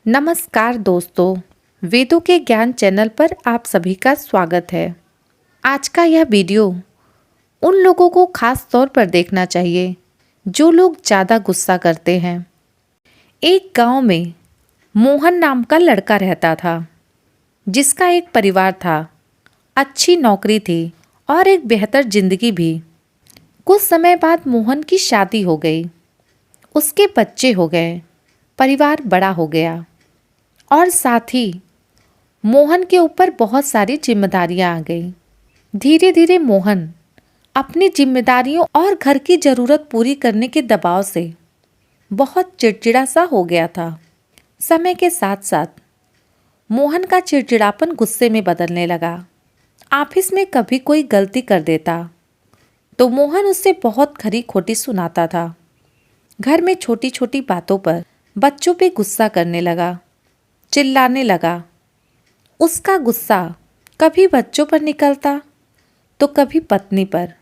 नमस्कार दोस्तों, वेदों के ज्ञान चैनल पर आप सभी का स्वागत है। आज का यह वीडियो उन लोगों को खास तौर पर देखना चाहिए जो लोग ज़्यादा गुस्सा करते हैं। एक गांव में मोहन नाम का लड़का रहता था, जिसका एक परिवार था, अच्छी नौकरी थी और एक बेहतर जिंदगी भी। कुछ समय बाद मोहन की शादी हो गई, उसके बच्चे हो गए, परिवार बड़ा हो गया और साथ ही मोहन के ऊपर बहुत सारी जिम्मेदारियां आ गई। धीरे धीरे मोहन अपनी जिम्मेदारियों और घर की ज़रूरत पूरी करने के दबाव से बहुत चिड़चिड़ा सा हो गया था। समय के साथ साथ मोहन का चिड़चिड़ापन गुस्से में बदलने लगा। ऑफिस में कभी कोई गलती कर देता तो मोहन उससे बहुत खरी खोटी सुनाता था। घर में छोटी छोटी बातों पर बच्चों पे गुस्सा करने लगा, चिल्लाने लगा। उसका गुस्सा कभी बच्चों पर निकलता तो कभी पत्नी पर।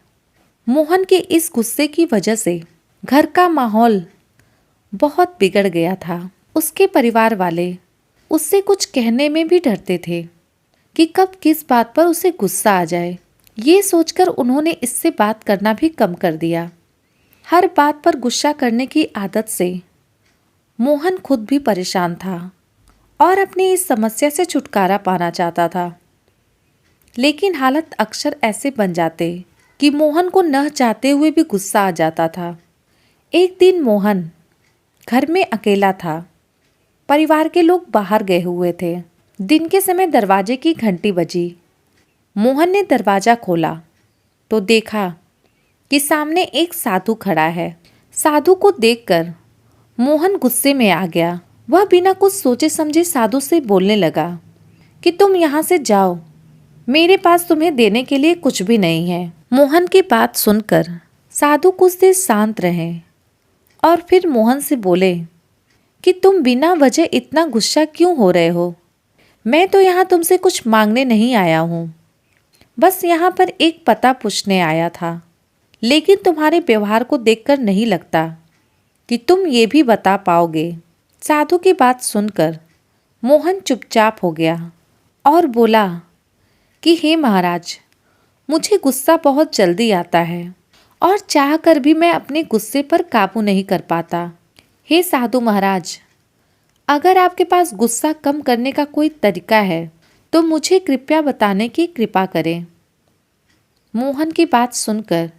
मोहन के इस गुस्से की वजह से घर का माहौल बहुत बिगड़ गया था। उसके परिवार वाले उससे कुछ कहने में भी डरते थे कि कब किस बात पर उसे गुस्सा आ जाए। ये सोचकर उन्होंने इससे बात करना भी कम कर दिया। हर बात पर गुस्सा करने की आदत से मोहन खुद भी परेशान था और अपनी इस समस्या से छुटकारा पाना चाहता था। लेकिन हालात अक्सर ऐसे बन जाते कि मोहन को न चाहते हुए भी गुस्सा आ जाता था। एक दिन मोहन घर में अकेला था। परिवार के लोग बाहर गए हुए थे। दिन के समय दरवाजे की घंटी बजी। मोहन ने दरवाज़ा खोला तो देखा कि सामने एक साधु खड़ा है। साधु को देखकर मोहन गुस्से में आ गया। वह बिना कुछ सोचे समझे साधु से बोलने लगा कि तुम यहाँ से जाओ, मेरे पास तुम्हें देने के लिए कुछ भी नहीं है। मोहन की बात सुनकर साधु कुछ देर शांत रहे और फिर मोहन से बोले कि तुम बिना वजह इतना गुस्सा क्यों हो रहे हो? मैं तो यहाँ तुमसे कुछ मांगने नहीं आया हूँ, बस यहाँ पर एक पता पूछने आया था। लेकिन तुम्हारे व्यवहार को देखकर नहीं लगता कि तुम ये भी बता पाओगे। साधु की बात सुनकर मोहन चुपचाप हो गया और बोला कि हे महाराज, मुझे गुस्सा बहुत जल्दी आता है और चाहकर भी मैं अपने गुस्से पर काबू नहीं कर पाता। हे साधु महाराज, अगर आपके पास गुस्सा कम करने का कोई तरीका है तो मुझे कृपया बताने की कृपा करें। मोहन की बात सुनकर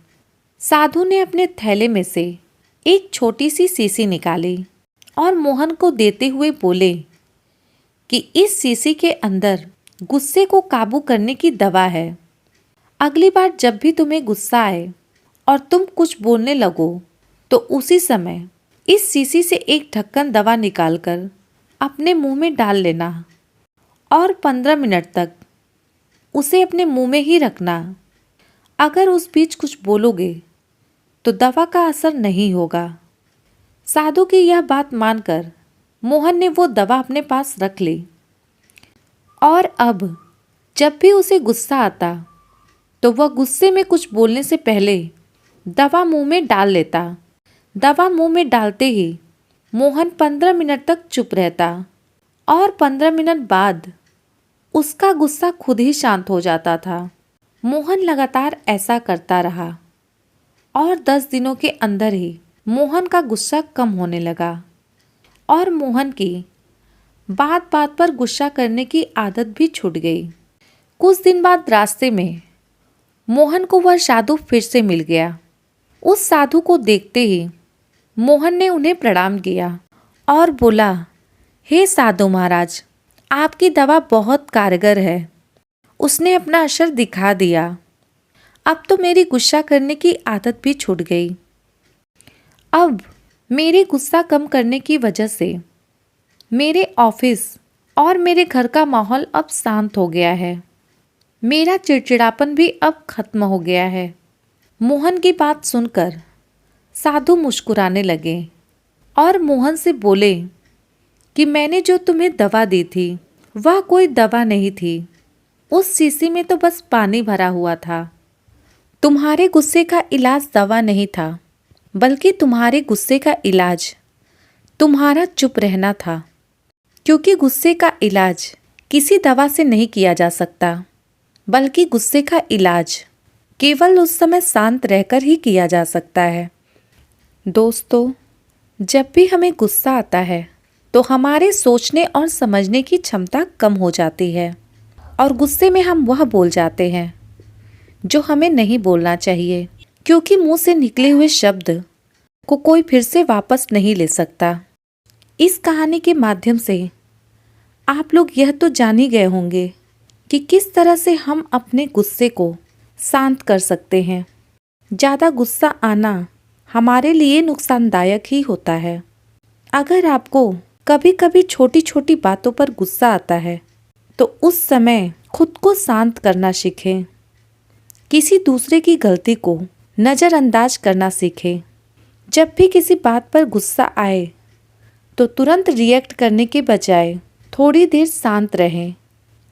साधु ने अपने थैले में से एक छोटी सी शीशी निकाली और मोहन को देते हुए बोले कि इस शीशी के अंदर गुस्से को काबू करने की दवा है। अगली बार जब भी तुम्हें गुस्सा आए और तुम कुछ बोलने लगो तो उसी समय इस शीशी से एक ढक्कन दवा निकालकर अपने मुंह में डाल लेना और 15 मिनट तक उसे अपने मुंह में ही रखना। अगर उस बीच कुछ बोलोगे तो दवा का असर नहीं होगा। साधु की यह बात मानकर मोहन ने वो दवा अपने पास रख ली और अब जब भी उसे गुस्सा आता तो वह गुस्से में कुछ बोलने से पहले दवा मुंह में डाल लेता। दवा मुंह में डालते ही मोहन 15 मिनट तक चुप रहता और 15 मिनट बाद उसका गुस्सा खुद ही शांत हो जाता था। मोहन लगातार ऐसा करता रहा और 10 दिनों के अंदर ही मोहन का गुस्सा कम होने लगा और मोहन की बात बात पर गुस्सा करने की आदत भी छूट गई। कुछ दिन बाद रास्ते में मोहन को वह साधु फिर से मिल गया। उस साधु को देखते ही मोहन ने उन्हें प्रणाम किया और बोला, हे साधु महाराज, आपकी दवा बहुत कारगर है। उसने अपना असर दिखा दिया। अब तो मेरी गुस्सा करने की आदत भी छूट गई। अब मेरे गुस्सा कम करने की वजह से मेरे ऑफिस और मेरे घर का माहौल अब शांत हो गया है। मेरा चिड़चिड़ापन भी अब खत्म हो गया है। मोहन की बात सुनकर साधु मुस्कुराने लगे और मोहन से बोले कि मैंने जो तुम्हें दवा दी थी वह कोई दवा नहीं थी। उस शीशी में तो बस पानी भरा हुआ था। तुम्हारे गुस्से का इलाज दवा नहीं था, बल्कि तुम्हारे गुस्से का इलाज तुम्हारा चुप रहना था। क्योंकि गुस्से का इलाज किसी दवा से नहीं किया जा सकता, बल्कि गुस्से का इलाज केवल उस समय शांत रहकर ही किया जा सकता है। दोस्तों, जब भी हमें गुस्सा आता है तो हमारे सोचने और समझने की क्षमता कम हो जाती है और गुस्से में हम वह बोल जाते हैं जो हमें नहीं बोलना चाहिए, क्योंकि मुंह से निकले हुए शब्द को कोई फिर से वापस नहीं ले सकता। इस कहानी के माध्यम से आप लोग यह तो जान ही गए होंगे कि किस तरह से हम अपने गुस्से को शांत कर सकते हैं। ज़्यादा गुस्सा आना हमारे लिए नुकसानदायक ही होता है। अगर आपको कभी कभी छोटी छोटी बातों पर गुस्सा आता है तो उस समय खुद को शांत करना सीखें। किसी दूसरे की गलती को नज़रअंदाज करना सीखें। जब भी किसी बात पर गुस्सा आए तो तुरंत रिएक्ट करने के बजाय थोड़ी देर शांत रहें।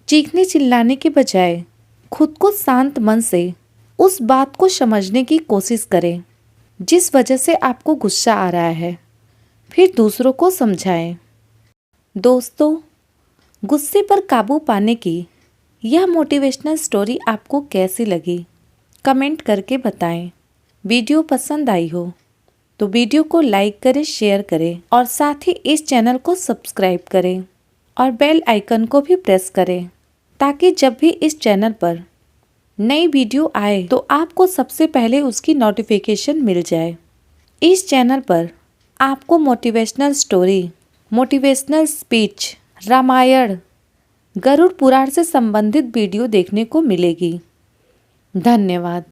चीखने चिल्लाने के बजाय खुद को शांत मन से उस बात को समझने की कोशिश करें जिस वजह से आपको गुस्सा आ रहा है, फिर दूसरों को समझाएं। दोस्तों, गुस्से पर काबू पाने की यह मोटिवेशनल स्टोरी आपको कैसी लगी, कमेंट करके बताएं। वीडियो पसंद आई हो तो वीडियो को लाइक करें, शेयर करें और साथ ही इस चैनल को सब्सक्राइब करें और बेल आइकन को भी प्रेस करें, ताकि जब भी इस चैनल पर नई वीडियो आए तो आपको सबसे पहले उसकी नोटिफिकेशन मिल जाए। इस चैनल पर आपको motivational story, motivational speech, Ramayan, Garuda Purana से संबंधित वीडियो देखने को मिलेगी। धन्यवाद।